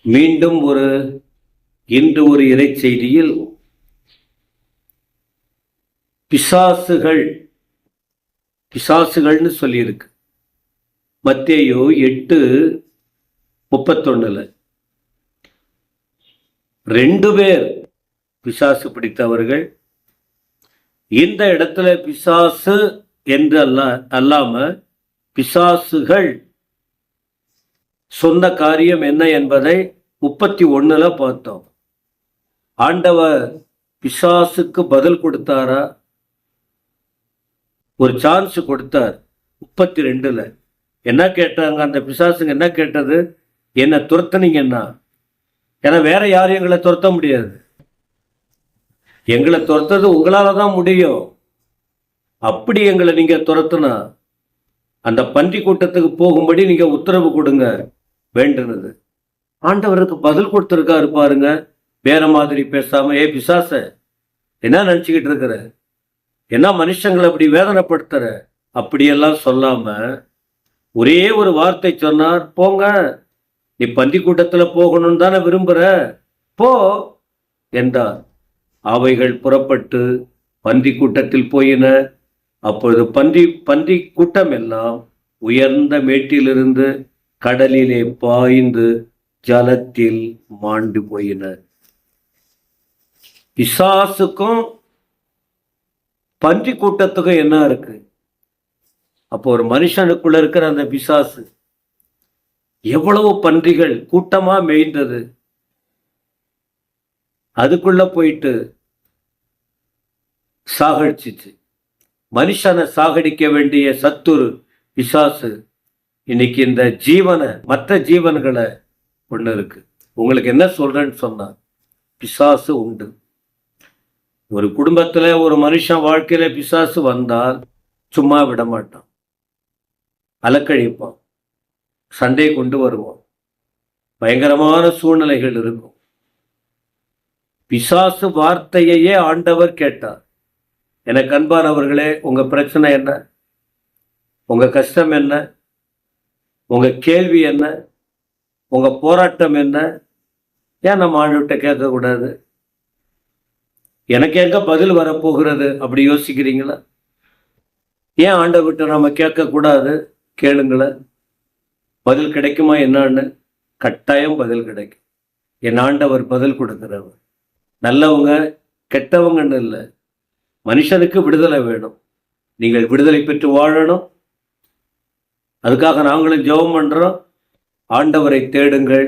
மீண்டும் இன்று ஒரு இறை செய்தியில் பிசாசுகள்னு சொல்லியிருக்கு. மத்தேயு 8:31 2 பேர் பிசாசு பிடித்தவர்கள். இந்த இடத்துல பிசாசு என்று அல்லாம பிசாசுகள் சொன்ன காரியம் என்ன என்பதை 31 பார்த்தோம். ஆண்டவர் பிசாசுக்கு பதில் கொடுத்தாரா? ஒரு சான்ஸ் கொடுத்தார். 32 என்ன கேட்டாங்க அந்த பிசாசுங்க? என்ன கேட்டது? என்ன துரத்துனீங்கன்னா, ஏன்னா வேற யாரும் எங்களை துரத்த முடியாது. எங்களை துரத்தது உங்களால தான் முடியும். அப்படி எங்களை நீங்க துரத்துனா அந்த பன்றி கூட்டத்துக்கு போகும்படி நீங்க உத்தரவு கொடுங்க வேண்டுனது. ஆண்டவருக்கு பதில் கொடுத்துருக்காரு பாருங்க. வேற மாதிரி பேசாம, ஏ பிசாச, என்ன நினைச்சுக்கிட்டு இருக்கிற? என்ன மனுஷங்களை அப்படி வேதனைப்படுத்துற? அப்படியெல்லாம் சொல்லாம ஒரே ஒரு வார்த்தை சொன்னார், போங்க, நீ பன்றி கூட்டத்துல போகணும்னு தானே விரும்புற, போ என்றார். அவைகள் புறப்பட்டு பன்றி கூட்டத்தில் போயின. அப்பொழுது பன்றி கூட்டம் எல்லாம் உயர்ந்த மேட்டிலிருந்து கடலிலே பாய்ந்து ஜலத்தில் மாண்டு போயின. பிசாசுக்கும் பன்றி கூட்டத்துக்கும் என்ன இருக்கு? அப்போ ஒரு மனுஷனுக்குள்ள இருக்கிற அந்த பிசாசு எவ்வளவு பன்றிகள் கூட்டமா மேய்ந்தது, அதுக்குள்ள போயிட்டு சாகடிச்சிச்சு. மனுஷனை சாகடிக்க வேண்டிய சத்துரு பிசாசு இன்னைக்கு இந்த மற்ற ஜீவன்களை ஒண்ணு இருக்கு. உங்களுக்கு என்ன சொல்றேன்னு சொன்னா, பிசாசு உண்டு. ஒரு குடும்பத்துல ஒரு மனுஷன் வாழ்க்கையில பிசாசு வந்தால் சும்மா விட மாட்டான், அலக்கழிப்பான், சண்டை கொண்டு வருவான், பயங்கரமான சூழ்நிலைகள் இருக்கும். பிசாசு வார்த்தையே ஆண்டவர் கேட்டார். எனக்கு அன்பானவர்களே, உங்க பிரச்சனை என்ன? உங்க கஷ்டம் என்ன? உங்க கேள்வி என்ன? உங்க போராட்டம் என்ன? ஏன் நம்ம ஆண்டவர்கிட்ட கேட்கக்கூடாது? எனக்கு எங்க பதில் வரப்போகிறது அப்படி யோசிக்கிறீங்களா? ஏன் ஆண்டவர்கிட்ட நம்ம கேட்கக்கூடாது? கேளுங்களேன், பதில் கிடைக்குமா என்னன்னு. கட்டாயம் பதில் கிடைக்கும். என் ஆண்டவர் பதில் கொடுக்கிறவர். நல்லவங்க கெட்டவங்கன்னு இல்லை, மனுஷனுக்கு விடுதலை வேணும். நீங்கள் விடுதலை பெற்று வாழணும். அதுக்காக நாங்களும் ஜெபம் பண்றோம். ஆண்டவரை தேடுங்கள்,